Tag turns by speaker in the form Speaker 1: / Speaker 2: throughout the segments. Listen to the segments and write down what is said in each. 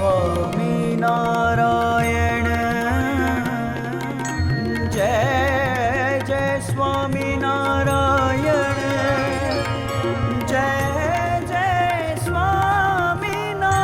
Speaker 1: स्वामीनारायण जय जय स्वामीनारायण जय जय स्वामीनारायण।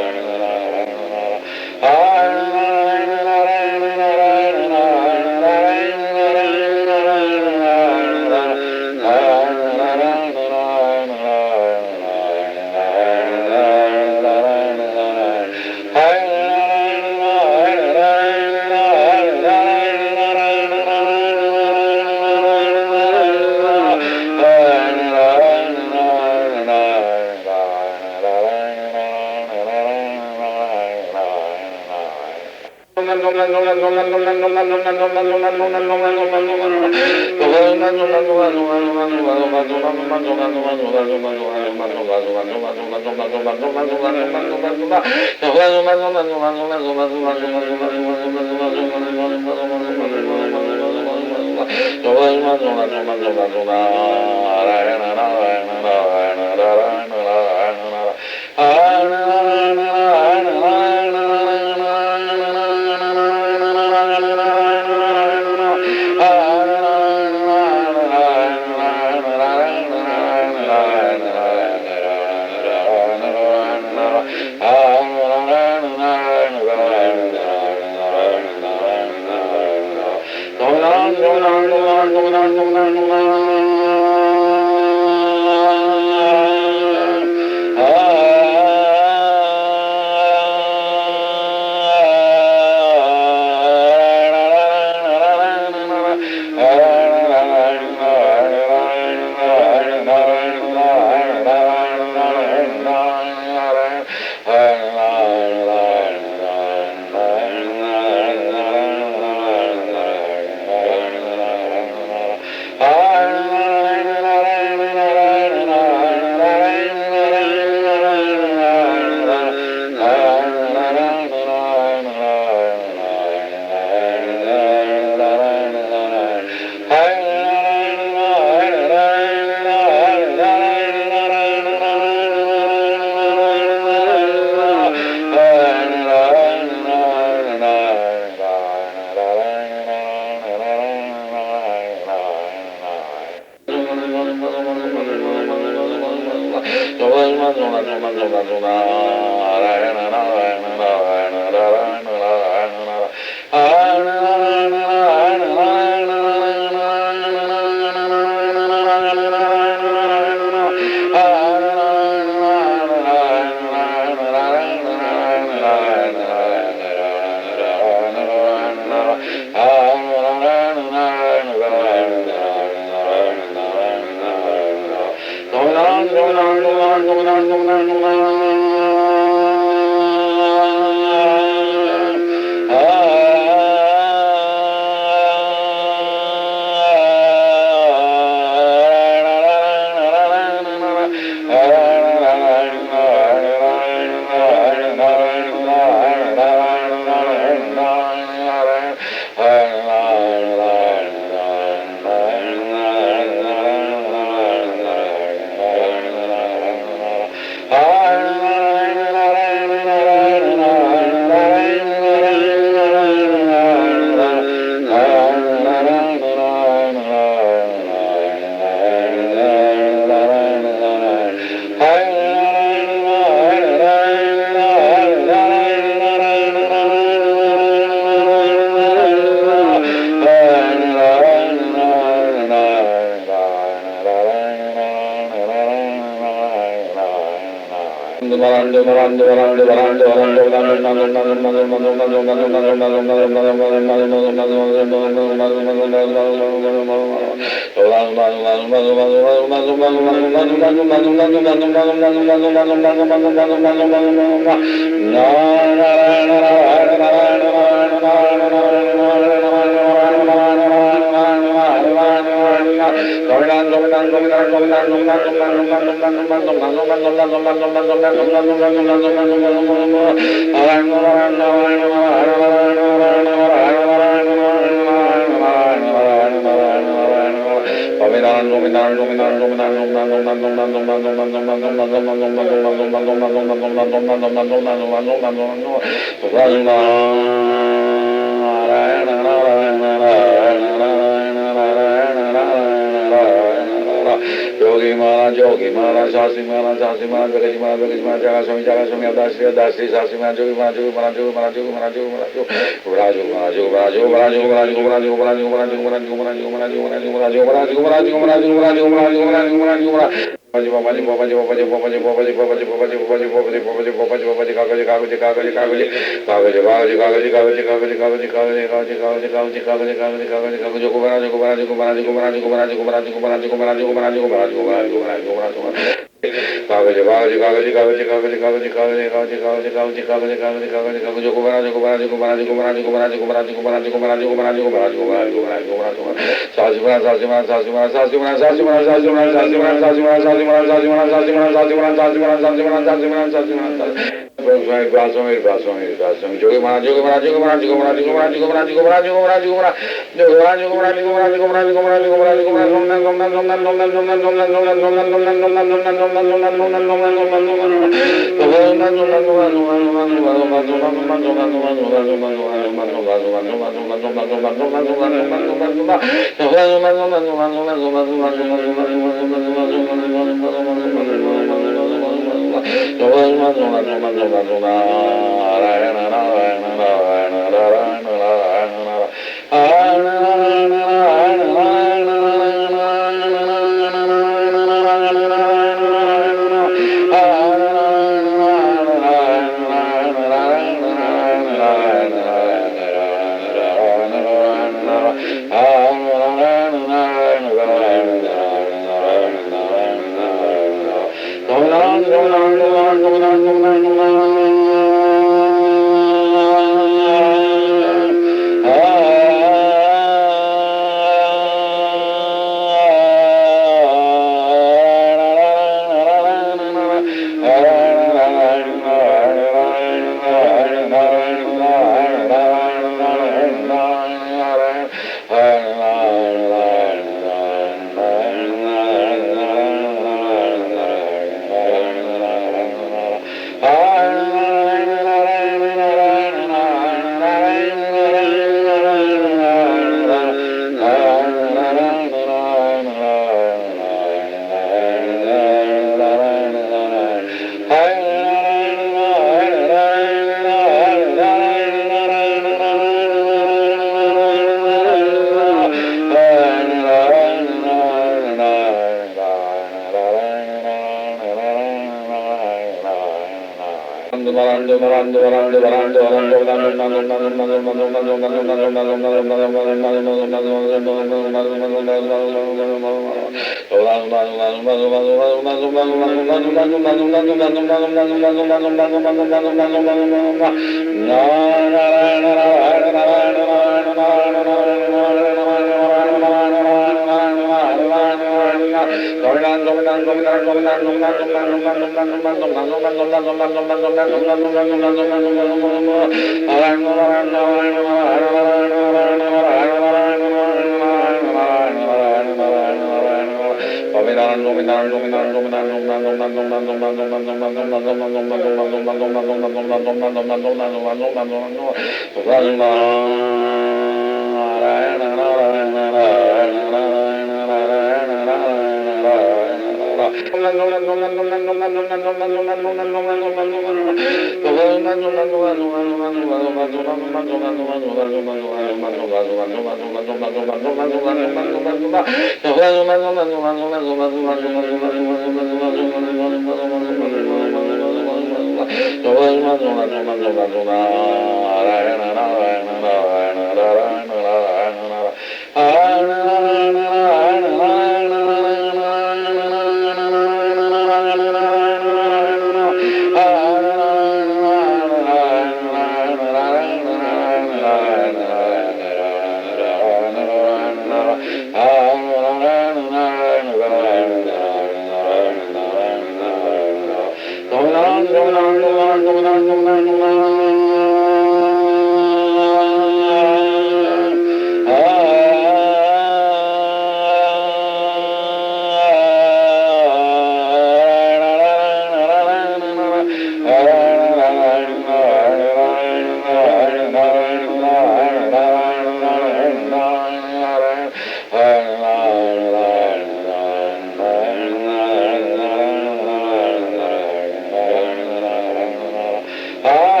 Speaker 2: Ah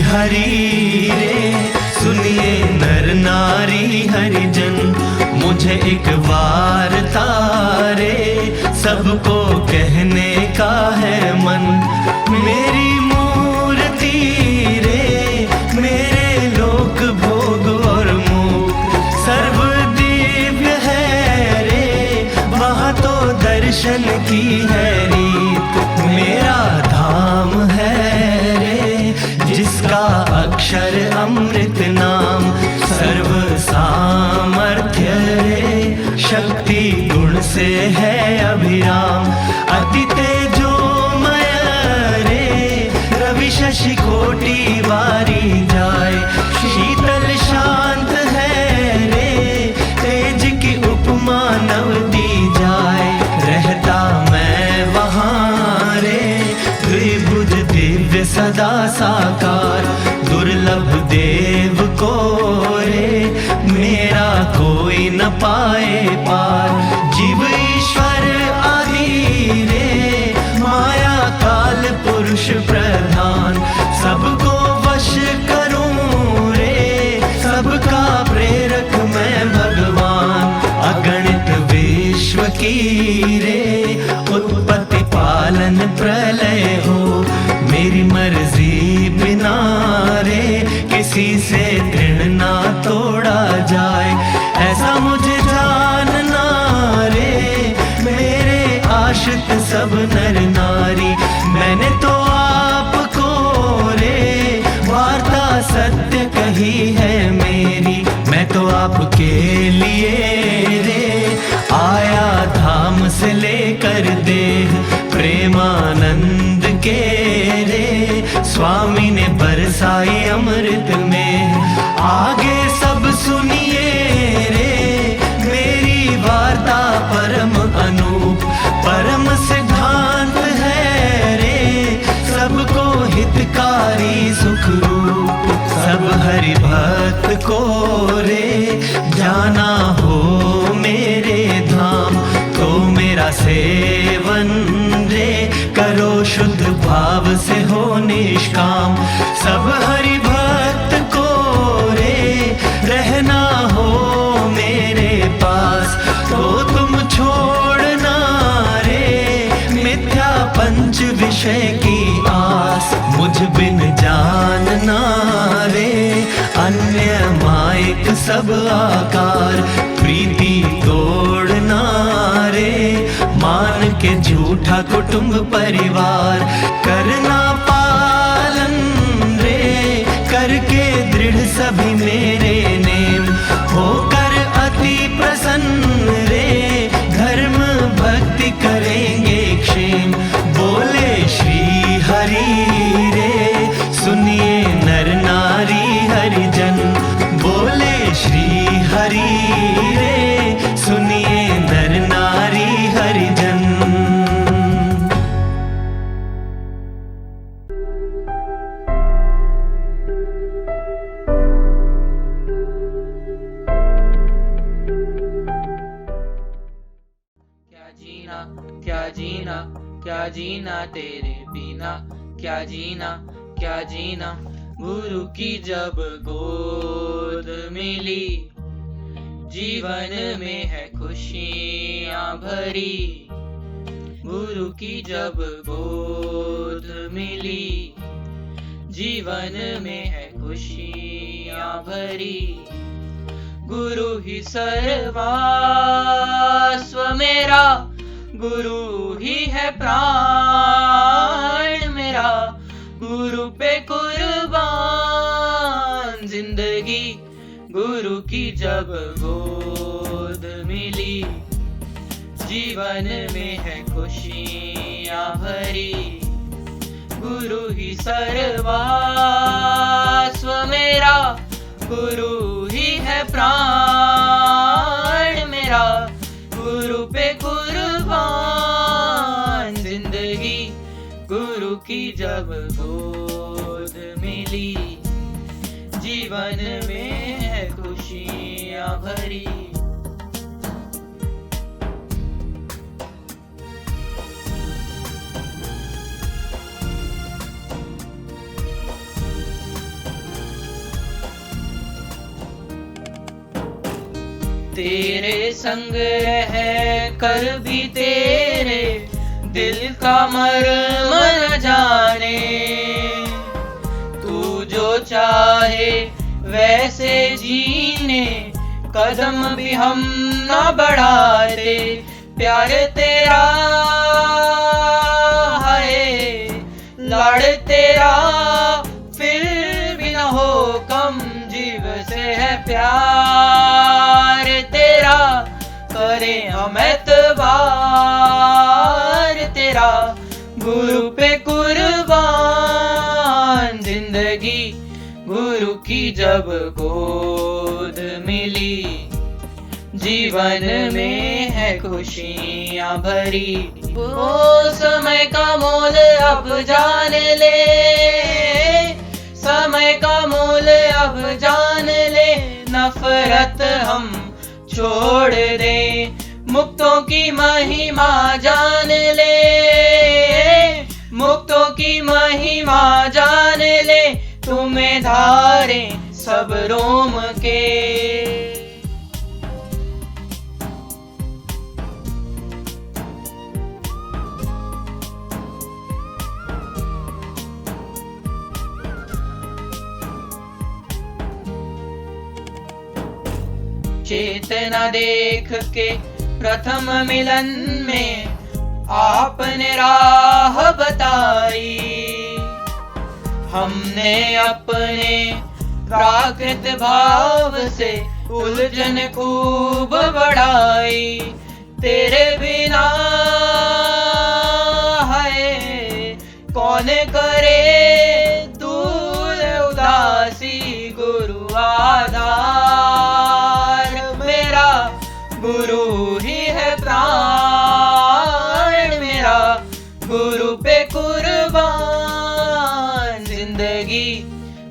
Speaker 2: हरि रे सुनिए नर नारी हरिजन, मुझे एक वार्ता रे सबको कहने का है मन। मेरी मूर्ति रे मेरे लोक भोग और मुख सर्व दिव्य है रे, वहाँ तो दर्शन की है रीत। मेरा धाम है जिसका अक्षर अमृत नाम, सर्व सामर्थ्य रे शक्ति गुण से है अभिराम। अति तेजोमय रे रवि शशि कोटि वारी जाए, शीतल शांत है रे तेज की उपमा नव दी जाए। रहता मैं वहाँ रे द्विभुज दिव्य सदा साकार, दुर्लभ देव को रे मेरा कोई न पाए पार। जीव ईश्वर आदि रे माया काल पुरुष प्रधान, सबको वश करूं रे सबका प्रेरक मैं भगवान। अगणित विश्व की रे उत्पत्ति पालन प्रलय हो, मेरी मर्जी बिना रे किसी से तृण ना तोड़ा जाए। ऐसा मुझे जानना रे मेरे आश्रित सब नर नारी, मैंने तो आपको रे वार्ता सत्य कही है मेरी। मैं तो आपके लिए रे आया धाम से लेकर देह, प्रेमानंद के रे स्वामी ने बरसाई अमृत में। आगे सब सुनिए रे मेरी वार्ता परम अनूप, परम सिद्धांत है रे सबको हितकारी सुख रूप। सब हरि भक्त को रे जाना हो मेरे धाम, तो मेरा सेवन रे करो शुद्ध भाव से हो निष्काम। सब हरि भक्त को रे रहना हो मेरे पास, तो तुम छोड़ना रे मिथ्या पंच विषय की आस। मुझ बिन जानना रे अन्य मायक सब आकार, प्रीति तोड़ना रे मान के झूठा कुटुंब परिवार। करना पालन रे करके दृढ़ सभी मेरे नेम, होकर अति प्रसन्न रे धर्म भक्ति करेंगे क्षेम। बोले श्री हरि रे सुनिए नर नारी हरिजन, बोले श्री हरि रे सुनिए नर नारी हरिजन।
Speaker 3: क्या जीना क्या जीना तेरे बिना, क्या जीना गुरु की जब गोद मिली, जीवन में है खुशियाँ भरी। गुरु की जब गोद मिली, जीवन में है खुशियाँ भरी। गुरु ही सर्वस्व मेरा, गुरु ही है प्राण मेरा। गुरु पे कुर्बान जिंदगी गुरु की जब गोद मिली, जीवन में है खुशियाँ भरी। गुरु ही सर्वस्व मेरा, गुरु ही है प्राण मेरा। गुरु पे कुर्बान जिंदगी, गुरु की जब गोद मिली, जीवन में है खुशियाँ भरी। तेरे संग रह कर भी तेरे दिल का मर्म न जाने। तू जो चाहे वैसे जीने, कदम भी हम न बढ़ाते। प्यार तेरा है, लाड़ तेरा फिर भी न हो कम। जीव से है प्यार तेरा, करें हम एतबार तेरा। गुरु पे कुर्बान जिंदगी, गुरु की जब गोद मिली, जीवन में है खुशियाँ भरी। वो समय का मोल अब जान ले, समय का मोल अब जान ले। नफरत हम छोड़ दे, मुक्तों की महिमा जान ले। मुक्तों की महिमा जान ले, तुम्हें धारे सब रोम के। चेतना देख के प्रथम मिलन में आपने राह बताई। हमने अपने प्राकृत भाव से उलझन खूब बढ़ाई। तेरे बिना है कौन करे दूर उदासी। गुरु आधार मेरा, गुरु ही है प्राण मेरा। गुरु पे कुर्बान जिंदगी,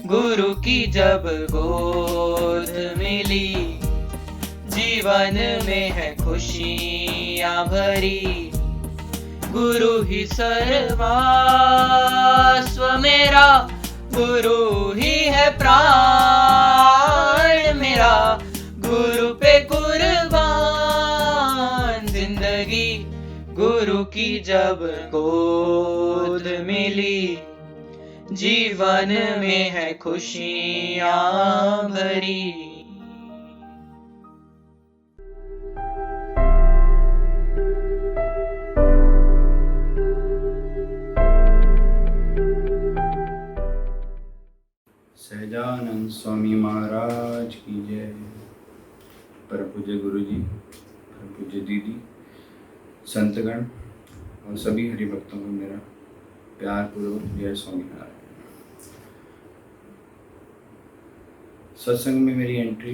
Speaker 3: गुरु की जब गोद मिली, जीवन में है खुशियाँ भरी। गुरु ही सर्वस्व मेरा, गुरु ही है प्राण मेरा। गुरु पे कुर्बान जिंदगी, गुरु की जब गोद मिली, जीवन में है खुशियाँ भरी।
Speaker 4: सहजानंद स्वामी महाराज की जय। परम पूज्य गुरु जी, परम पूज्य दीदी, संतगण और सभी हरि भक्तों को मेरा प्यार पूर्वक जय स्वामीनारायण। सत्संग में मेरी एंट्री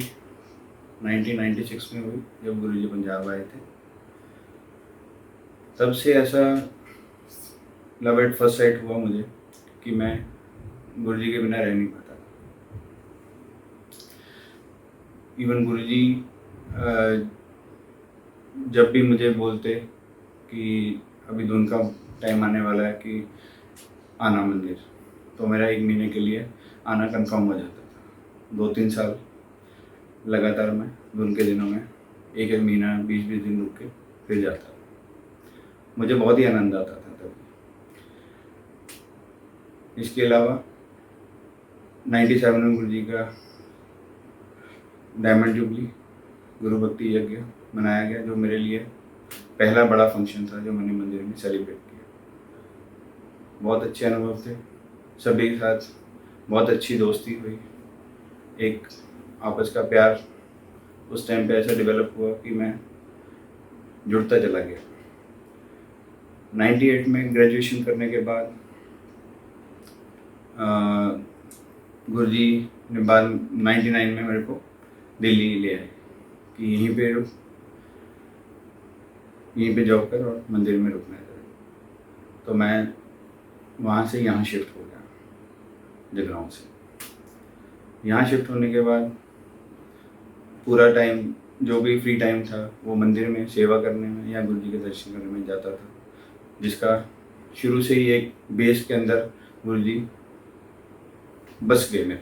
Speaker 4: 1996 में हुई, जब गुरु जी पंजाब आए थे। तब से ऐसा लव एट फर्स्ट साइट हुआ मुझे कि मैं गुरु जी के बिना रह नहीं पाता। इवन गुरुजी जब भी मुझे बोलते कि अभी धुन का टाइम आने वाला है कि आना मंदिर, तो मेरा 1 महीने के लिए आना कंफर्म हो जाता था। 2-3 साल लगातार मैं धुन के दिनों में 1-1 महीना 20-20 दिन रुक के फिर जाता। मुझे बहुत ही आनंद आता था तब। इसके अलावा 97 में गुरु जी का डायमंड जुबली गुरु भक्ति यज्ञ मनाया गया, जो मेरे लिए पहला बड़ा फंक्शन था जो मैंने मंदिर में सेलिब्रेट किया। बहुत अच्छे अनुभव थे, सभी के साथ बहुत अच्छी दोस्ती हुई। एक आपस का प्यार उस टाइम पे ऐसा डेवलप हुआ कि मैं जुड़ता चला गया। 98 में ग्रेजुएशन करने के बाद गुरुजी ने बाद 99 में मेरे को दिल्ली ले आए कि यहीं पे जॉब कर और मंदिर में रुकना है। तो मैं वहाँ से यहाँ शिफ्ट हो गया जगराऊँ से। यहाँ शिफ्ट होने के बाद पूरा टाइम जो भी फ्री टाइम था वो मंदिर में सेवा करने में या गुरुजी के दर्शन करने में जाता था, जिसका शुरू से ही एक बेस के अंदर गुरुजी बस गए।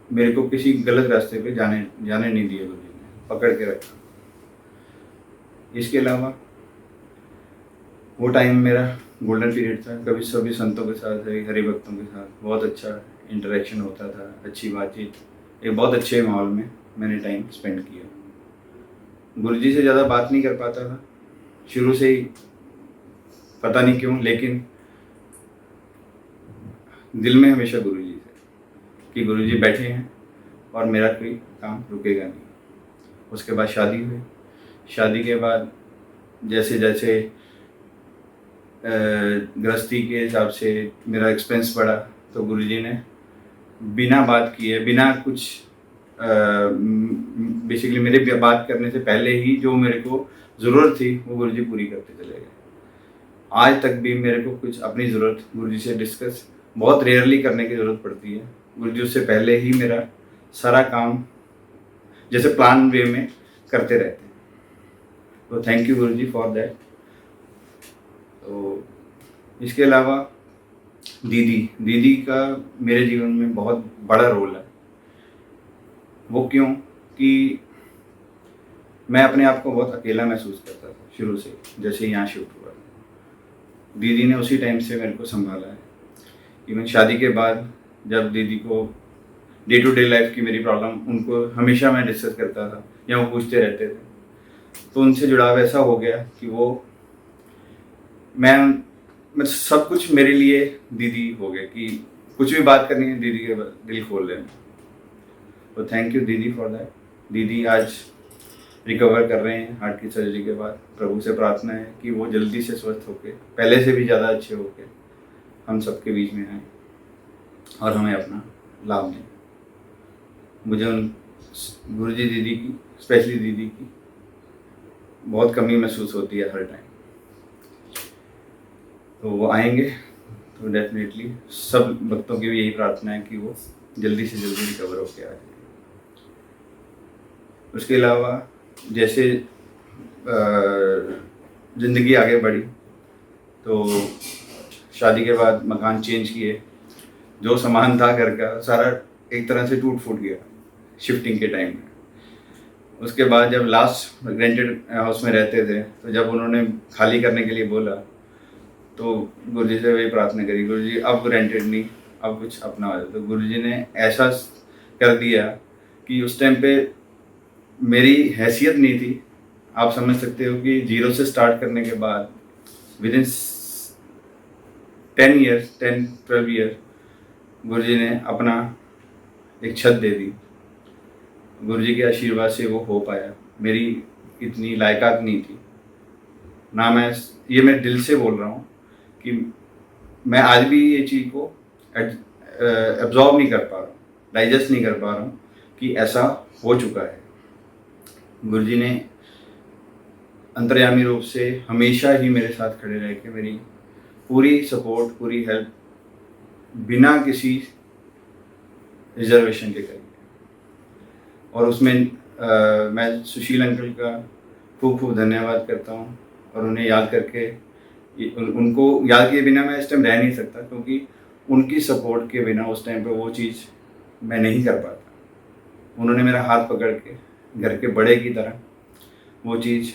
Speaker 4: मेरे को किसी गलत रास्ते पे जाने नहीं दिया, गुरुजी ने पकड़ के रखा। इसके अलावा वो टाइम मेरा गोल्डन पीरियड था। कभी सभी संतों के साथ, हरि भक्तों के साथ बहुत अच्छा इंटरेक्शन होता था, अच्छी बातचीत, एक बहुत अच्छे माहौल में मैंने टाइम स्पेंड किया। गुरुजी से ज़्यादा बात नहीं कर पाता था शुरू से ही, पता नहीं क्यों, लेकिन दिल में हमेशा गुरुजी थे कि गुरुजी बैठे हैं और मेरा कोई काम रुकेगा नहीं। उसके बाद शादी हुई। शादी के बाद जैसे जैसे गृहस्थी के हिसाब से मेरा एक्सपेंस बढ़ा, तो गुरुजी ने बिना बात किए, बिना कुछ बेसिकली मेरे बात करने से पहले ही जो मेरे को ज़रूरत थी वो गुरुजी पूरी करते चले गए। आज तक भी मेरे को कुछ अपनी ज़रूरत गुरुजी से डिस्कस बहुत रेयरली करने की ज़रूरत पड़ती है। गुरुजी उससे पहले ही मेरा सारा काम जैसे प्लान वे में करते रहते हैं। तो thank you Guruji for that. तो इसके अलावा दीदी का मेरे जीवन में बहुत बड़ा रोल है। वो क्यों कि मैं अपने आप को बहुत अकेला महसूस करता था शुरू से, जैसे यहाँ शिफ्ट हुआ। दीदी ने उसी टाइम से मेरे को संभाला है। इवन शादी के बाद जब दीदी को डे टू डे लाइफ की मेरी प्रॉब्लम उनको हमेशा मैं डिस्कस करता था या वो पूछते रहते थे, तो उनसे जुड़ाव ऐसा हो गया कि वो मैं सब कुछ मेरे लिए दीदी हो गए कि कुछ भी बात करनी है दीदी के दिल खोल लेना। तो थैंक यू दीदी फॉर दैट। दीदी आज रिकवर कर रहे हैं हार्ट की सर्जरी के बाद। प्रभु से प्रार्थना है कि वो जल्दी से स्वस्थ होके, पहले से भी ज़्यादा अच्छे होके हम सबके बीच में आए और हमें अपना लाभ दें। मुझे उन गुरुजी दीदी की, स्पेशली दीदी की बहुत कमी महसूस होती है हर टाइम। तो वो आएंगे तो डेफिनेटली सब भक्तों की भी यही प्रार्थना है कि वो जल्दी से जल्दी रिकवर होके आ जाए। उसके अलावा जैसे ज़िंदगी आगे बढ़ी तो शादी के बाद मकान चेंज किए, जो सामान था घर का सारा एक तरह से टूट फूट गया शिफ्टिंग के टाइम में। उसके बाद जब लास्ट रेंटेड हाउस में रहते थे तो जब उन्होंने खाली करने के लिए बोला तो गुरुजी से वही प्रार्थना करी, गुरुजी अब रेंटेड नहीं, अब कुछ अपना हो जाए। तो गुरुजी ने ऐसा कर दिया कि उस टाइम पे मेरी हैसियत नहीं थी। आप समझ सकते हो कि 0 से स्टार्ट करने के बाद विदिन 10-12 ईयर गुरुजी ने अपना एक छत दे दी। गुरुजी के आशीर्वाद से वो हो पाया। मेरी इतनी लायकात नहीं थी ना, मैं दिल से बोल रहा हूँ कि मैं आज भी ये चीज़ को एब्जॉर्ब नहीं कर पा रहा हूँ, डाइजेस्ट नहीं कर पा रहा हूँ कि ऐसा हो चुका है। गुरुजी ने अंतर्यामी रूप से हमेशा ही मेरे साथ खड़े रह के मेरी पूरी सपोर्ट, पूरी हेल्प बिना किसी रिजर्वेशन के करी। और उसमें मैं सुशील अंकल का खूब खूब धन्यवाद करता हूँ और उन्हें याद करके, उनको याद किए बिना मैं इस टाइम रह नहीं सकता, क्योंकि उनकी सपोर्ट के बिना उस टाइम पे वो चीज़ मैं नहीं कर पाता। उन्होंने मेरा हाथ पकड़ के घर के बड़े की तरह वो चीज़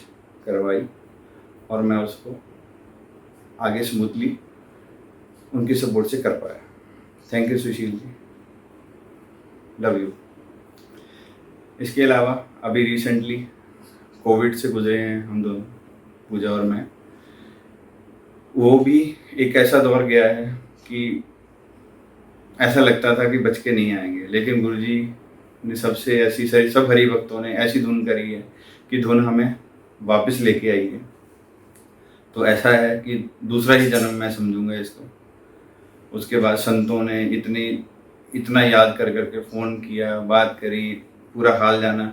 Speaker 4: करवाई और मैं उसको आगे स्मूथली उनकी सपोर्ट से कर पाया। Thank you Sushil ji, love you. इसके अलावा अभी रिसेंटली कोविड से गुजरे हैं हम दोनों, पूजा और मैं। वो भी एक ऐसा दौर गया है कि ऐसा लगता था कि बच के नहीं आएंगे, लेकिन गुरुजी ने सबसे ऐसी सब हरि भक्तों ने ऐसी धुन करी है कि धुन हमें वापस लेके आई है। तो ऐसा है कि दूसरा ही जन्म मैं समझूंगा इसको। उसके बाद संतों ने इतना याद कर करके फ़ोन किया, बात करी, पूरा हाल जाना।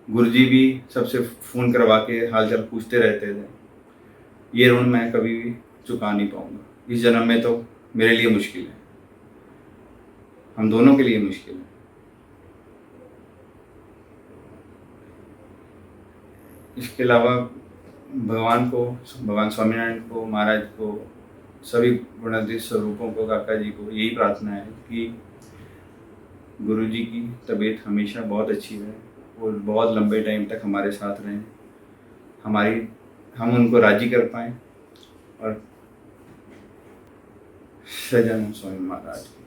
Speaker 4: गुरुजी भी सबसे फ़ोन करवा के हाल चाल पूछते रहते थे। ये ऋण मैं कभी भी चुका नहीं पाऊंगा। इस जन्म में तो मेरे लिए मुश्किल है, हम दोनों के लिए मुश्किल है। इसके अलावा भगवान स्वामीनारायण को, महाराज को, सभी गुणातीत स्वरूपों को, काका जी को यही प्रार्थना है कि गुरुजी की तबीयत हमेशा बहुत अच्छी रहे और बहुत लंबे टाइम तक हमारे साथ रहें, हम उनको राजी कर पाएँ। और सजन स्वामी महाराज की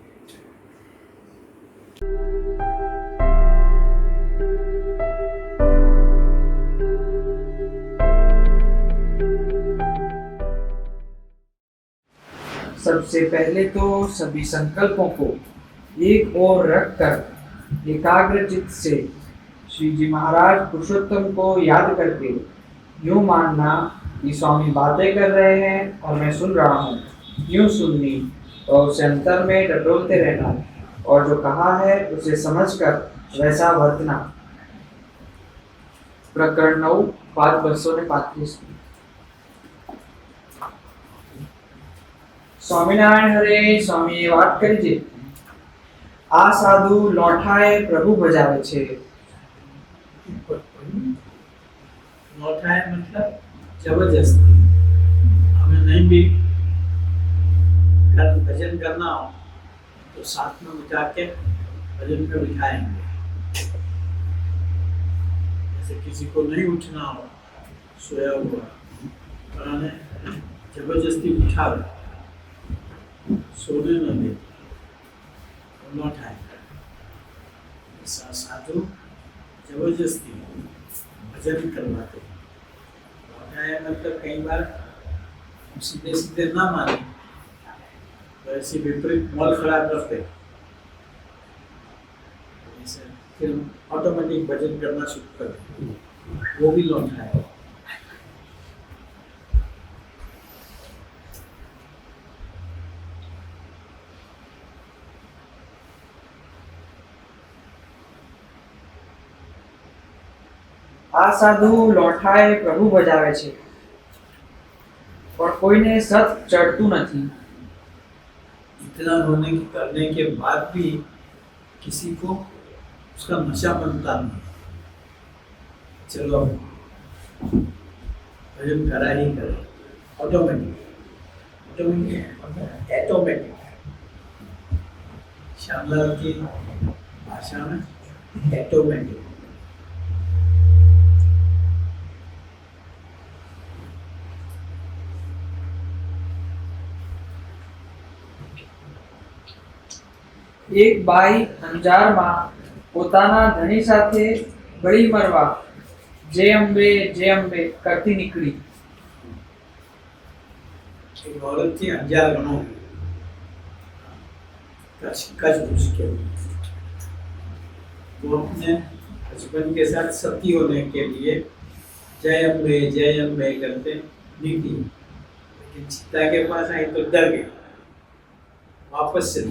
Speaker 5: सबसे पहले तो सभी संकल्पों को एक ओर रखकर एकाग्र चित्त से श्री जी महाराज पुरुषोत्तम को याद करके यूं मानना कि स्वामी बातें कर रहे हैं और मैं सुन रहा हूँ, यूं सुननी और उसे अंतर में टटोलते रहना और जो कहा है उसे समझकर वैसा वर्तना। प्रकरण 9 पाद 235। સ્વામિનારાયણ હરે સ્વામીએ વાત કરી છે, આ સાધુ લોઠાએ પ્રભુ ભજાવે છે।
Speaker 6: लौटाए मतलब जबरदस्ती। हमें नहीं भी भजन करना हो तो साथ में बिठा के भजन पे बिठाएंगे। जैसे किसी को नहीं उठना हो, सोया हुआ, उन्होंने जबरदस्ती बिठा दे, सोने न दे, लौटाए। साधु जबरदस्ती भजन करवाते। लौटाए मतलब कई बार सीधे सीधे ना माने, ऐसे विपरीत मौल खड़ा करते, फिर ऑटोमेटिक भजन करना शुरू करते, वो भी लौटाए।
Speaker 5: આ સાધુ લોઠાએ પ્રભુ ભજાવે છે પણ કોઈને સત ચડતું નથી।
Speaker 6: इतना करने के बाद भी किसी को उसका नशा बनता नहीं। चलो भजन करा ही करे, ऑटोमेटिक। श्यामलाल की भाषा में ऑटोमेटिक।
Speaker 5: એક બાઈ અંજારમાં પોતાના ધણી સાથે ગળી મરવા જય અંબે કરતી નીકળી।
Speaker 6: एक औरत थी अंजार गाँव, कच्छ मुश्किल। वो अपने हस्बैंड के साथ सती होने के लिए जय अम्बे करते निकली, लेकिन सीता के पास आई तो डर गई, वापस से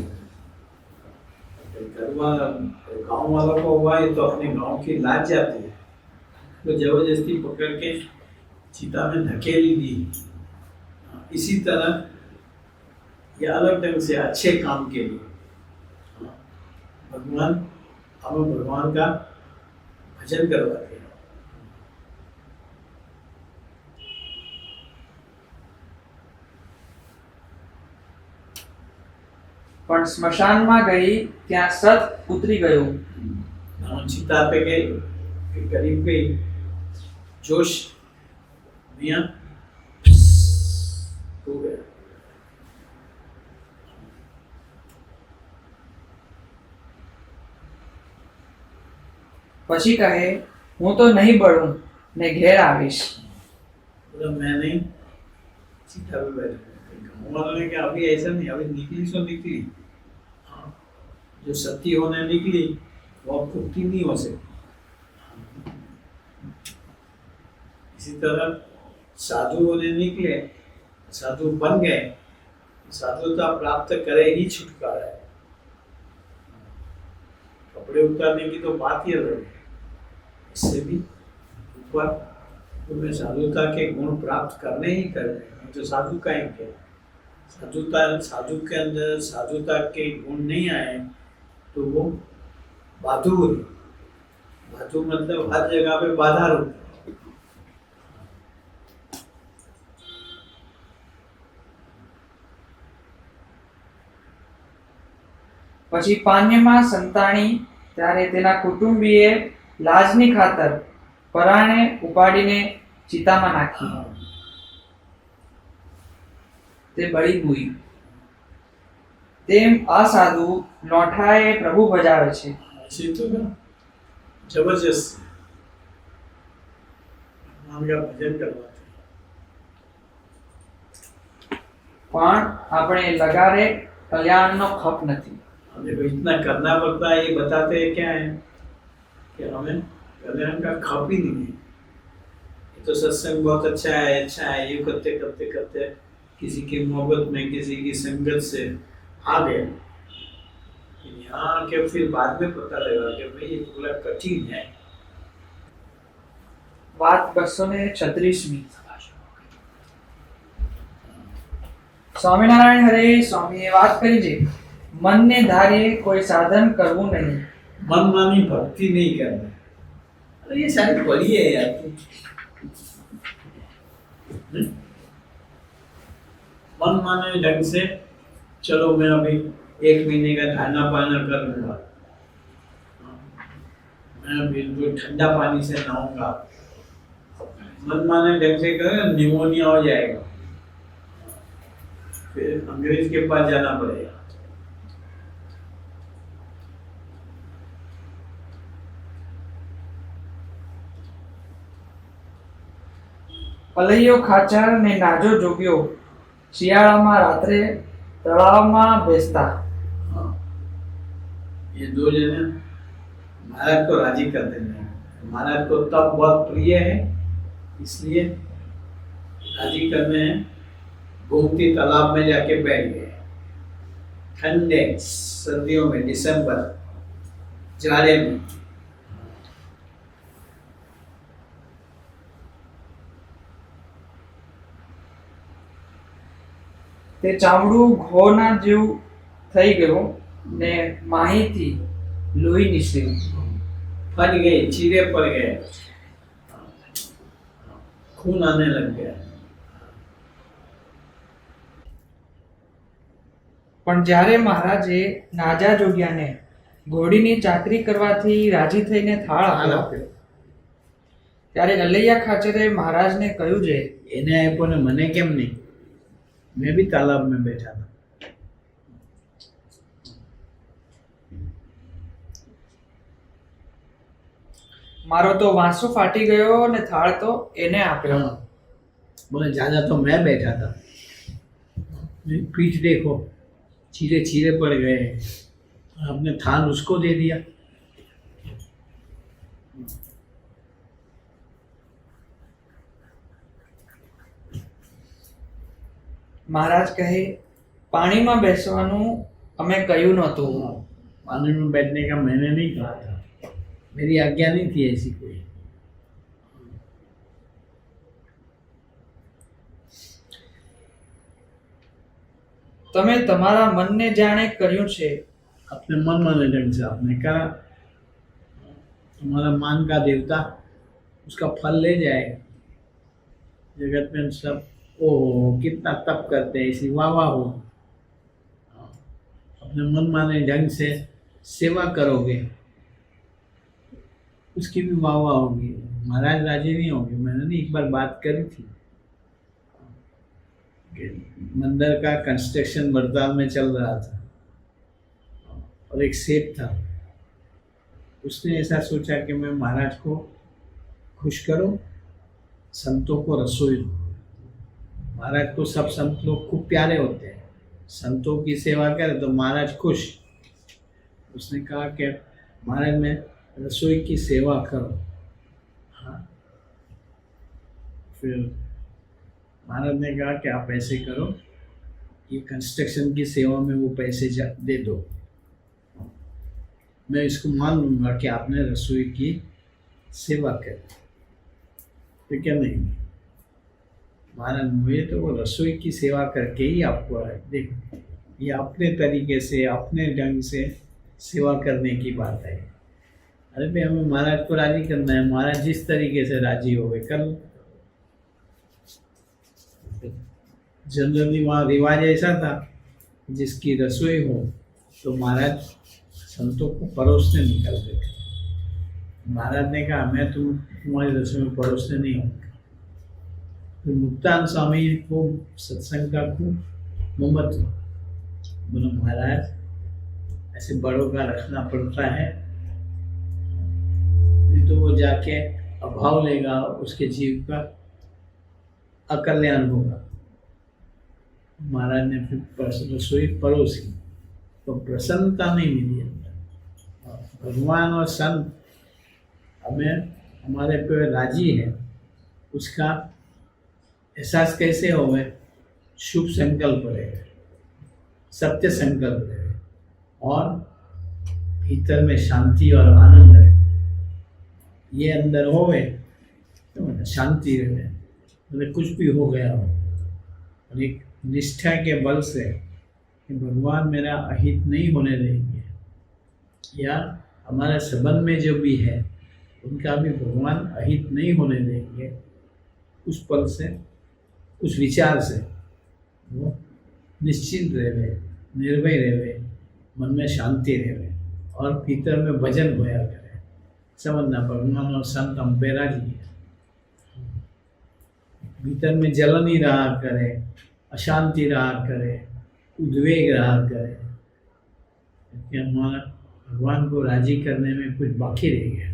Speaker 6: गाँव वालों को हुआ है तो अपने गाँव की लाज जाती है, तो जबरदस्ती पकड़ के चिता में धकेली दी। इसी तरह ये अलग ढंग से अच्छे काम के लिए हमें भगवान का भजन करवाते हैं।
Speaker 5: પણ સ્મશાનમાં ગઈ ત્યાં સત ઉતરી ગયો।
Speaker 6: चिता पे गई, करीब गई, जोश मियां हो गया।
Speaker 5: પછી કહે હું તો નહીં બળું ને ઘેર આવીશ।
Speaker 6: बोला मैं नहीं, चिता पे बैठ। गाँव वालों ने कहा अभी ऐसा नहीं, अभी निकली सो निकली, हाँ जो सती होने निकली वो अब कुत्ती नहीं हो सकती। इसी तरह साधु होने निकले, साधु बन गए, साधुता प्राप्त करे ही छुटकारा है। कपड़े उतारने की तो बात ही अलग है, इससे भी ऊपर तुम्हें साधुता के गुण प्राप्त करने ही करने हैं। तो साधु का ही क्या, साधु के अंदर साधुता के गुण नहीं आए तो वो बहादुर है। बहादुर मतलब हर जगह पे बाधा रूप।
Speaker 5: પછી પાન્યમાં સંતાણી ત્યારે તેના કુટુંબીએ લાજની ખાતર પરાણે ઉપાડીને ચિતામાં નાખી. તે બળી ગઈ. તેમ આ સાધુ લોઠાએ પ્રભુ ભજાવે છે.
Speaker 6: ऐसे तो ना जबरदस्त भगवान का भजन करवाते हैं।
Speaker 5: પણ આપણે લગારે કલ્યાણનો ખપ નથી.
Speaker 6: देखो इतना करना पड़ता है, ये बताते हैं क्या है कि हमें कल्याण का खप ही नहीं है। ये तो सत्संग बहुत अच्छा है, ये करते करते करते किसी की मोहब्बत में, किसी की संगत से आ गए, यहाँ के फिर बाद में पता लगा कि भाई ये पूरा कठिन है।
Speaker 5: વાત 236મી. સ્વામિનારાયણ હરે સ્વામીએ વાત કરી છે મનને ધારે કોઈ સાધન કરવું નહીં.
Speaker 6: मनमानी भक्ति नहीं करना। अरे ये सारी पढ़ी है यार मनमाने ढंग से चलो मैं अभी 1 महीने का खाना पाना कर लूंगा, मैं बिल्कुल ठंडा पानी से नहाऊंगा, मनमाने ढंग से करें निमोनिया हो जाएगा, फिर अंग्रेज के पास जाना पड़ेगा।
Speaker 5: અલૈયો ખાચર ને નાજો જોગ્યો શિયાળામાં રાત્રે તળાવમાં બેસતા.
Speaker 6: हाँ, ये 2 जने महाराज को राजी कर देंगे। महाराज को तब बहुत प्रिय है, इसलिए राजी करने हैं। गोमती तालाब में जाके बैठ गए ठंडे सर्दियों में, दिसंबर जाड़े में।
Speaker 5: તે ચામડું ઘોના જેવું થઈ ગયું ને માહીથી લોહી નીકળ્યું.
Speaker 6: फट गए, चीरे पड़ गए, खून आने लग गया।
Speaker 5: પણ જ્યારે મહારાજે નાજા જોગ્યાને ઘોડીની ચાકરી કરવાથી રાજી થઈને થાળ આપ્યો ત્યારે અલૈયા ખાચરે મહારાજને કહ્યું છે
Speaker 6: એને આપ્યો ને મને કેમ નહીં? मैं भी तालाब में बैठा था।
Speaker 5: મારો તો વાંસુ ફાટી ગયો ને થાળ તો એને આપ્યો.
Speaker 6: बोले ज्यादा तो मैं बैठा था, पीठ देखो चीरे चीरे पड़ गए, आपने थाल उसको दे दिया।
Speaker 5: મહારાજ કહે પાણીમાં બેસવાનું અમે કહ્યું નહોતું.
Speaker 6: पानी में बैठने का मैंने नहीं कहा था, मेरी आज्ञा नहीं थी ऐसी कोई।
Speaker 5: તમે તમારા મનને જાણે કર્યું છે.
Speaker 6: अपने मन माने ढंग से आपने कहा, तुम्हारा मान का देवता उसका फल ले जाएगा। जगत में सब ओहो कितना तप करते हैं, इसी वाह वाह हो। अपने मन माने ढंग से सेवा करोगे, उसकी भी वाह वाह होगी। महाराज राजी नहीं होंगे। मैंने नहीं एक बार बात करी थी कि मंदिर का कंस्ट्रक्शन बड़ताल में चल रहा था और एक सेठ था, उसने ऐसा सोचा कि मैं महाराज को खुश करूं, संतों को रसोई दूं। महाराज को सब संत लोग खूब प्यारे होते हैं, संतों की सेवा करें तो महाराज खुश। उसने कहा कि महाराज मैं रसोई की सेवा करो। हाँ, फिर महाराज ने कहा कि आप ऐसे करो कि कंस्ट्रक्शन की सेवा में वो पैसे दे दो, मैं इसको मान लूँगा कि आपने रसोई की सेवा करी। तो क्या नहीं महाराज, मुझे तो वो रसोई की सेवा करके ही आपको है। देखो ये अपने तरीके से अपने ढंग से सेवा करने की बात है। अरे भाई हमें महाराज को राजी करना है, महाराज जिस तरीके से राजी हो गए कर लो। जनरली वहाँ रिवाज ऐसा था जिसकी रसोई हो तो महाराज संतों को परोसने निकलते थे। महाराज ने कहा मैं तुम्हारी रसोई में परोसने नहीं हूँ। फिर मुक्तान स्वामी को सत्संग का खूब मोहब्बत हुआ। बोलो महाराज ऐसे बड़ों का रखना पड़ता है, नहीं तो वो जाके अभाव लेगा, उसके जीव का अकल्याण होगा। महाराज ने फिर रसोई परोसी तो प्रसन्नता नहीं मिली अंदर। भगवान और संत हमें हमारे पे राजी है, उसका एहसास कैसे हो गए? शुभ संकल्प रहे, सत्य संकल्प रहे और भीतर में शांति और आनंद रहे। ये अंदर हो गए तो शांति रहे, मतलब कुछ भी हो गया हो और एक निष्ठा के बल से कि भगवान मेरा अहित नहीं होने देंगे, या हमारे संबंध में जो भी है उनका भी भगवान अहित नहीं होने देंगे, उस पल से उस विचार से वो निश्चिंत रहे, निर्भय रहे, मन में शांति रहे और भीतर में भजन होया करे। समझना भगवान और संत हम पे राजी है। भीतर में जलन ही रहा करे, अशांति रहा करे, उद्वेग रहा करे, कि हमारा भगवान को राजी करने में कुछ बाकी रह गया।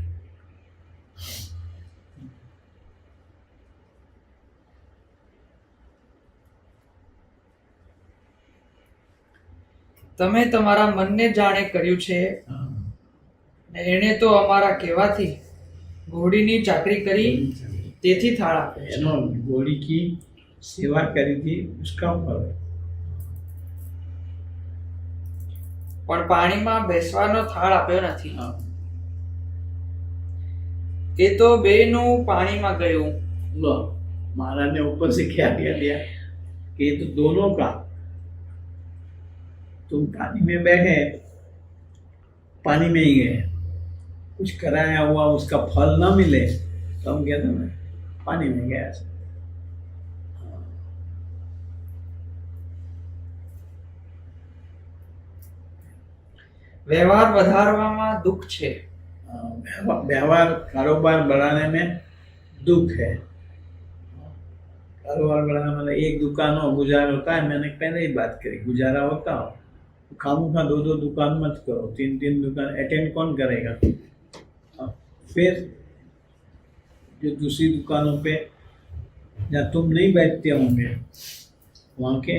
Speaker 5: તમે તમારા મનને જાણે કર્યું છે ને એણે તો અમારા કહેવાથી ઘોડીની ચાકરી કરી તેથી થાળ આપ્યો છે।
Speaker 6: એનો ઘોડી की सेवा करी थी उसका फल है।
Speaker 5: પણ પાણીમાં બેસવાનો થાળ આપ્યો નથી।
Speaker 6: हाँ,
Speaker 5: એ તો બેનું પાણીમાં ગયું।
Speaker 6: लो महाराज ने ऊपर से क्या कह दिया कि ये तो दोनों का, तुम पानी में बैठे, पानी में ही गए, कुछ कराया हुआ उसका फल ना मिले तो हम कहते हैं पानी में गया।
Speaker 5: વ્યવહાર વધારવામાં દુઃખ છે।
Speaker 6: व्यवहार कारोबार बढ़ाने में दुख है। कारोबार बढ़ाना मतलब एक दुकान हो गुजारा होता है, मैंने पहले ही बात करी, गुजारा होता हो खामों का दो दुकान मत करो, तीन दुकान अटेंड कौन करेगा? फिर जो दूसरी दुकानों पे जहाँ तुम नहीं बैठते होंगे वहाँ के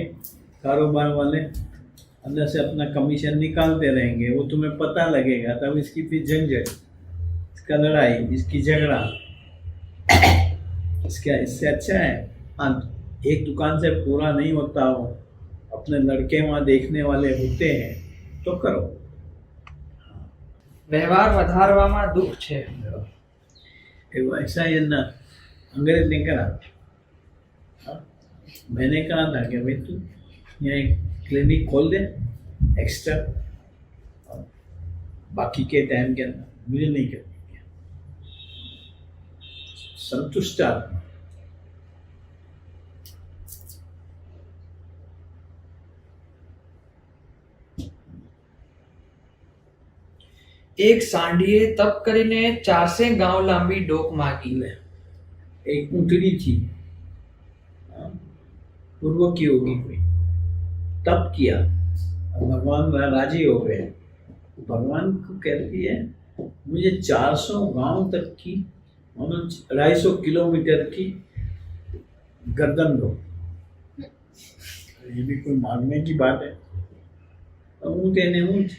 Speaker 6: कारोबार वाले अंदर से अपना कमीशन निकालते रहेंगे, वो तुम्हें पता लगेगा, तब इसकी फिर झंझट, इसका लड़ाई, इसकी झगड़ा। इससे अच्छा है हाँ एक दुकान से पूरा नहीं होता हो, अपने लड़के वहाँ देखने वाले होते हैं तो करो।
Speaker 5: વ્યવહાર વધારવામાં દુઃખ છે।
Speaker 6: ऐसा ही ना अंग्रेज ने करा। मैंने कहा था कि भाई तू यहाँ एक क्लिनिक खोल दे एक्स्ट्रा, बाकी के टाइम के अंदर मुझे नहीं करनी है। संतुष्ट आत्मा
Speaker 5: એક સાંઢીએ તપ કરીને 400 ગાંવ લાંબી ડોક માગી।
Speaker 6: एक ऊँटनी थी, पूर्व की होगी कोई, तप किया और भगवान राजी हो गए। भगवान को कहती है मुझे 400 गांव तक की 250 किलोमीटर की गर्दन दो। ये भी कोई मांगने की बात है? ऊँट ने ऊँट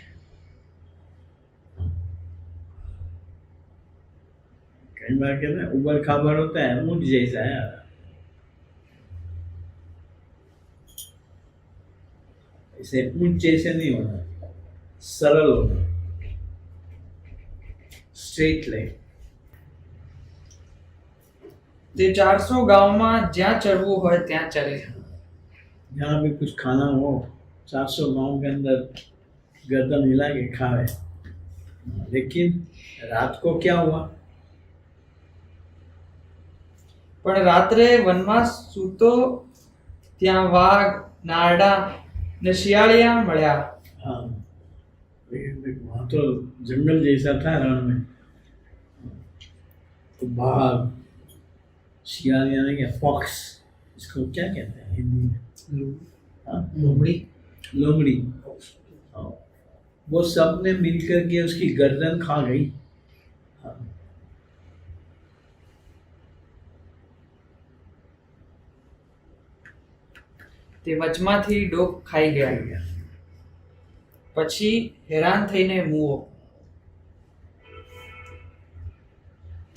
Speaker 6: कई बार कहते हैं उबड़ खाबड़ होता है, ऊंट जैसा है। इसे ऊंट जैसे नहीं होना, सरल होना, સ્ટ્રેટ લાઈન।
Speaker 5: તે 400 ગામમાં જ્યાં ચરવું હોય ત્યાં ચરે।
Speaker 6: जहाँ भी कुछ खाना हो 400 गांव के अंदर गर्दन हिला के खावे। लेकिन रात को क्या हुआ?
Speaker 5: પણ રાત્રે વનમાં સૂતો ત્યાં વાઘ, નારડા ને શિયાળિયા મળ્યા।
Speaker 6: हाँ, वहाँ तो जंगल जैसा था रण में, तो बाघ, शियालिया ने क्या, फॉक्स, इसको क्या कहते हैं हिंदी में? लोमड़ी। लोमड़ी, हाँ, वो सब ने मिलकर के उसकी गर्दन खा गई। हाँ।
Speaker 5: તે વચમાંથી ડોક ખાઈ ગયા। પછી હેરાન થઈને મૂવો।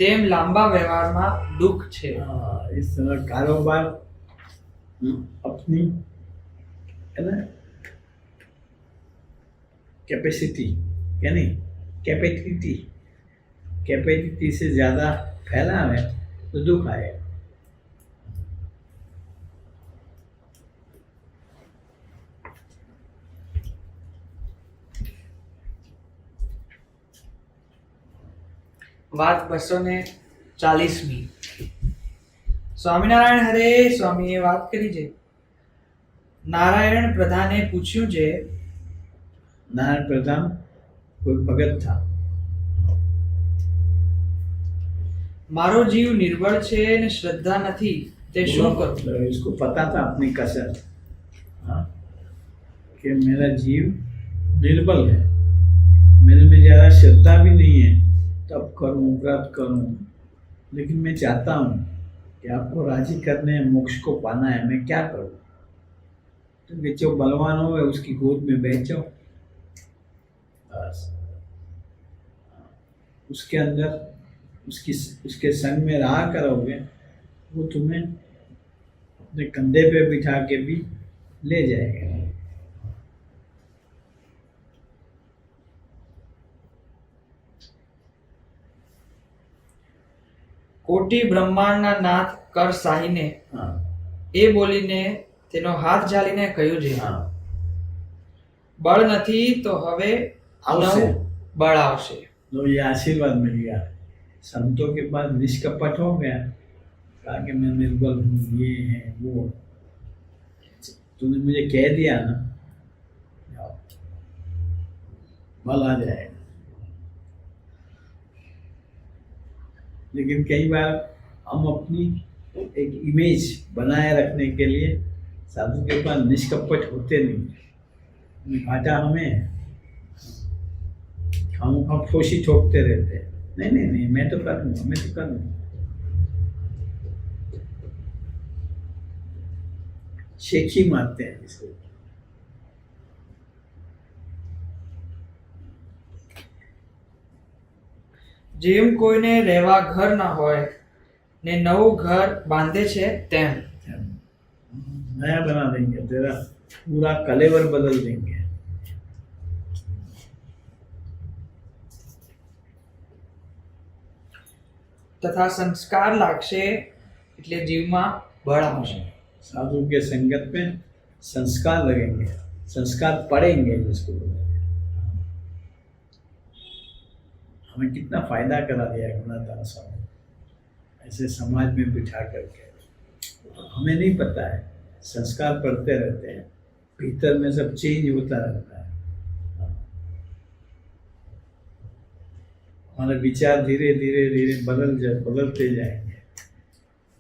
Speaker 5: તેમ લાંબા વ્યવહારમાં દુઃખ છે।
Speaker 6: हाँ, इस तरह कारोबार अपनी है ना कैपेसिटी, क्या नहीं, कैपेसिटी से ज़्यादा फैला है तो दुख आएगा।
Speaker 5: વાત 240મી। સ્વામિનારાયણ હરે સ્વામીએ વાત કરી છે। નારાયણ પ્રધાને પૂછ્યું છે,
Speaker 6: नारायण प्रधान कोई भगत था।
Speaker 5: મારો જીવ નિર્બળ છે ને શ્રદ્ધા નથી, તે શું કરું?
Speaker 6: इसको पता था अपनी कसर, हाँ, कि मेरा जीव निर्बल है, मेरे में ज़्यादा श्रद्धा भी नहीं है, तब करूं, व्रत करूं, लेकिन मैं चाहता हूं कि आपको राजी करने है, मोक्ष को पाना है, मैं क्या करूं? तो जो बलवान हो उसकी गोद में बैठ जाओ, बस उसके अंदर उसके संग में रहा करोगे, वो तुम्हें अपने कंधे पे बिठा के भी ले जाएगा।
Speaker 5: કોટી બ્રહ્માંડના નાથ કર સાહીને
Speaker 6: हाँ,
Speaker 5: એ બોલીને તેનો હાથ ઝાલીને કહ્યું છે,
Speaker 6: हाँ,
Speaker 5: બળ નથી તો હવે
Speaker 6: આવશે।
Speaker 5: નવું બળ આવશે।
Speaker 6: तो ये आशीर्वाद मिल गया, संतों के पास निष्कपट हो गया, कहा कि मैं निर्बल हूँ, ये है वो, तूने मुझे कह दिया ना, बल आ जाएगा। लेकिन कई बार हम अपनी एक इमेज बनाए रखने के लिए साधु के पास निष्कपट होते नहीं, घाटा हमें, हम फोशी ठोकते रहते हैं, नहीं नहीं नहीं मैं तो कर लूँगा, मैं तो कर लूँगा, शेखी मारते हैं इसको।
Speaker 5: જેમ કોઈને રહેવા ઘર ના હોય ને નવું ઘર બાંધે છે તેમ
Speaker 6: नया बना देंगे, तेरा पूरा कलेवर बदल देंगे।
Speaker 5: તથા સંસ્કાર लागશે એટલે જીવમાં બળ આવશે।
Speaker 6: साधु के संगत में संस्कार लगेंगे, संस्कार पड़ेंगे, जिसको बोलते हैं। हमें कितना फायदा करा दिया गुणातान स्वामी, ऐसे समाज में बिठा करके। हमें नहीं पता है, संस्कार पड़ते रहते हैं, भीतर में सब चेंज होता रहता है। हमारे विचार धीरे धीरे धीरे बदलते जाएंगे।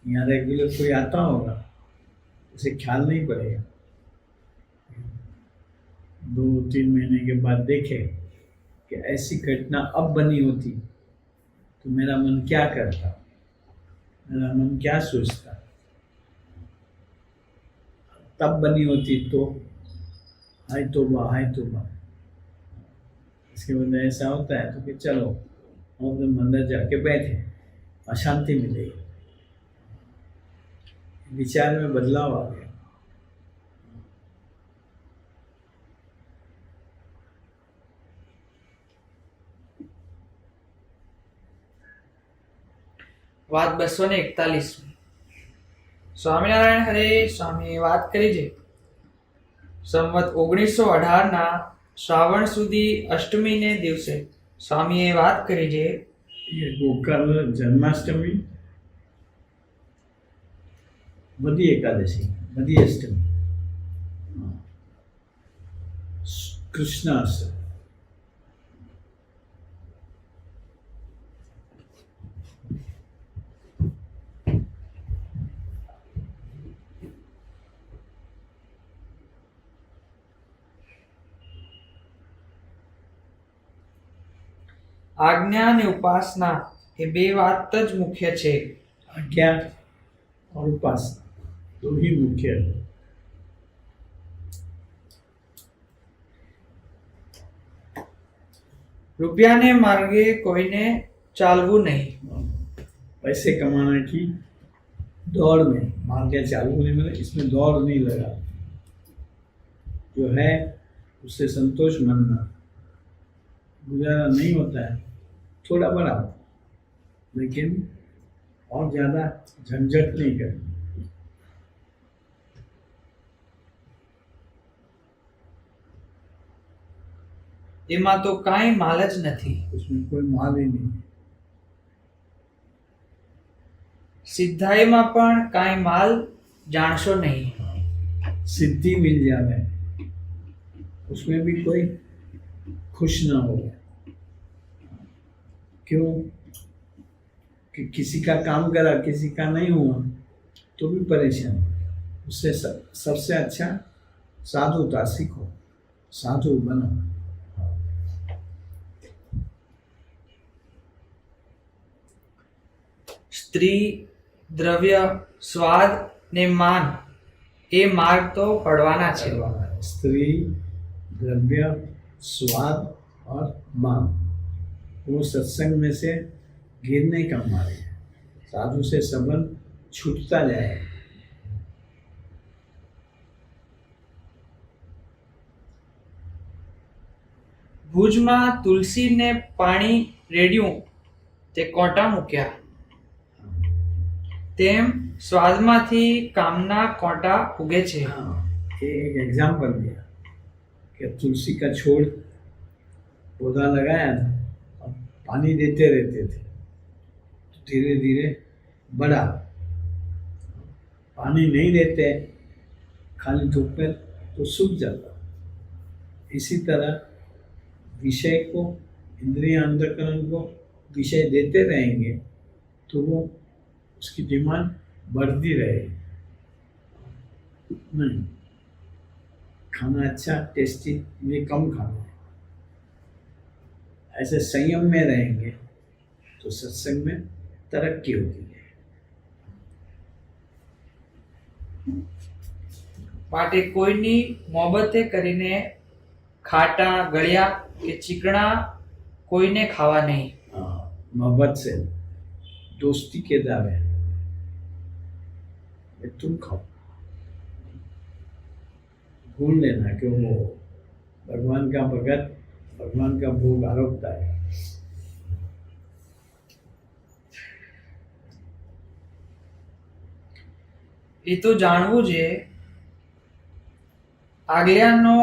Speaker 6: यहाँ रेगुलर कोई आता होगा, उसे ख्याल नहीं पड़ेगा, 2-3 महीने के बाद देखे कि ऐसी घटना अब बनी होती तो मेरा मन क्या करता, मेरा मन क्या सोचता, तब बनी होती तो हाय तौबा, हाय तौबा। इसके बाद ऐसा होता है तो कि चलो हम तो मंदिर जाके बैठे, अशांति मिलेगी, विचार में बदलाव आ गया।
Speaker 5: વાત 241 સ્વામિનારાયણ હરે સ્વામી વાત કરી છે સંવત 1918 ના શ્રાવણ સુધી અષ્ટમી ને દિવસે સ્વામીએ વાત કરી છે
Speaker 6: ये गोकर्ण जन्माष्टमी, बदी एकादशी, बदी अष्टमी, कृष्णाष्टमी।
Speaker 5: આજ્ઞા અને ઉપાસના એ બે વાત જ મુખ્ય છે
Speaker 6: आज्ञा और उपासना दो ही मुख्य है।
Speaker 5: રૂપિયાને માર્ગે કોઈને ચાલવું નહીં
Speaker 6: पैसे कमाने की दौड़ में मार्ग चालू होने में इसमें दौड़ नहीं लगा, जो है उससे संतोष मानना। गुजारा नहीं होता है, थोड़ा बड़ा, लेकिन और ज़्यादा झंझट नहीं करनी।
Speaker 5: એમાં તો કાંઈ માલ જ નથી
Speaker 6: उसमें कोई माल ही नहीं।
Speaker 5: સિદ્ધાઈમાં પણ કાંઈ માલ જાણશો નહીં
Speaker 6: सिद्धि मिल जाए उसमें भी कोई खुश ना हो। क्यों कि किसी का काम करा, किसी का नहीं हुआ तो भी परेशान। उससे सबसे अच्छा साधुता सीखो, साधु बनो।
Speaker 5: સ્ત્રી દ્રવ્ય સ્વાદ ને માન એ માર્ગ તો પડવાના છે
Speaker 6: स्त्री, द्रव्य, स्वाद और मान, वो सत्संग में से गिरने का मार्ग है। साधु से संबंध छूटता जाए।
Speaker 5: ભુજમાં તુલસીને પાણી રેડ્યું તે કોટા મૂક્યા તેમ સ્વાદમાંથી કામના કોટા ઉગે છે
Speaker 6: हाँ, ये एक एग्जाम्पल दिया कि तुलसी का छोड़ पौधा लगाया था और पानी देते रहते थे, धीरे धीरे बढ़ा। पानी नहीं देते खाली धूप में तो सूख जाता। इसी तरह विषय को, इंद्रिय अंतःकरण को विषय देते रहेंगे तो वो उसकी डिमांड बढ़ती रहेगी। नहीं, खाना अच्छा टेस्टी, ये कम खाना है। ऐसे संयम में रहेंगे तो सत्संग में तरक्की होती है।
Speaker 5: માટે કોઈની મોહબતે કરીને ખાટા ગળ્યા કે ચીકણા કોઈને ખાવા નહીં
Speaker 6: हाँ, मोहब्बत से दोस्ती के दावे ये तुम खाओ, भूल लेना कि वो भगवान का भगत, भगवान का भोग आरोपता है।
Speaker 5: એ તો જાણવું છે આજ્ઞાનો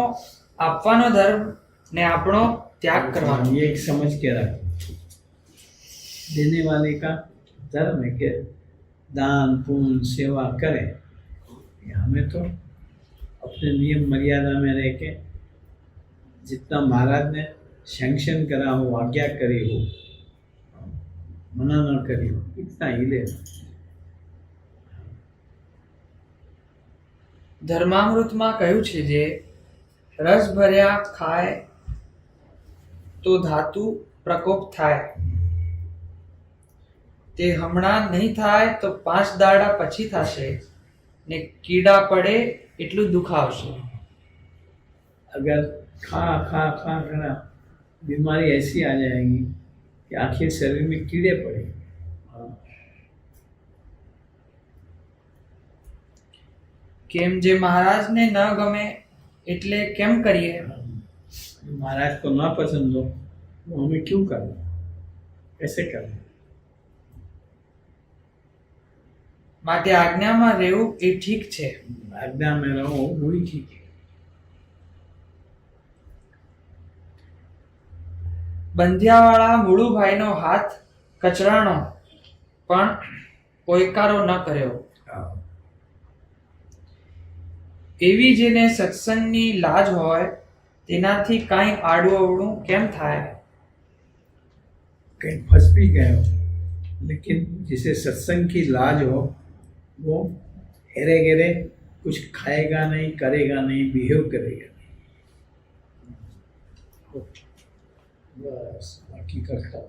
Speaker 5: આપવાનો ધર્મ ને આપણો ત્યાગ કરવાનો
Speaker 6: ये एक समझ के रख, देने वाले का धर्म है कि दान पुण्य सेवा करें। ये हमें तो अपने नियम मर्यादा में रह के जितना महाराज ने सैंक्शन करा हो, आज्ञा करी हो, मना न करी हो, इतना ही लेना।
Speaker 5: ધર્મામૃતમાં કહ્યું છે જે રસ ભર્યા ખાય તો ધાતુ પ્રકોપ થાય તે હમણાં નહીં થાય તો 5 દાડા પછી થશે ને કીડા પડે એટલું દુઃખ આવશે
Speaker 6: अगर खा खा खा खा बीमारी ऐसी आ जाएगी कि आखिर शरीर में कीड़े पड़े,
Speaker 5: કેમ જે મહારાજને ન ગમે એટલે કેમ કરીએ?
Speaker 6: महाराज को ना पसंद हो तो हमें क्यों करना, कैसे करना?
Speaker 5: માટે આજ્ઞામાં રહેવું એ ઠીક છે.
Speaker 6: आज्ञा में रहो वही ठीक है.
Speaker 5: બંધિયાવાળા મુળુભાઈનો હાથ કચરાણો પણ પોયકારો ન કર્યો. એવી જેને સત્સંગની લાજ હોય તેનાથી કાંઈ આડું અવળું કેમ થાય?
Speaker 6: कहीं फंस भी गए हो, लेकिन जिसे सत्संग की लाज हो वो हेरे गेरे कुछ खाएगा नहीं, करेगा नहीं, बिहेव करेगा नहीं. बस बाकी का खाओ.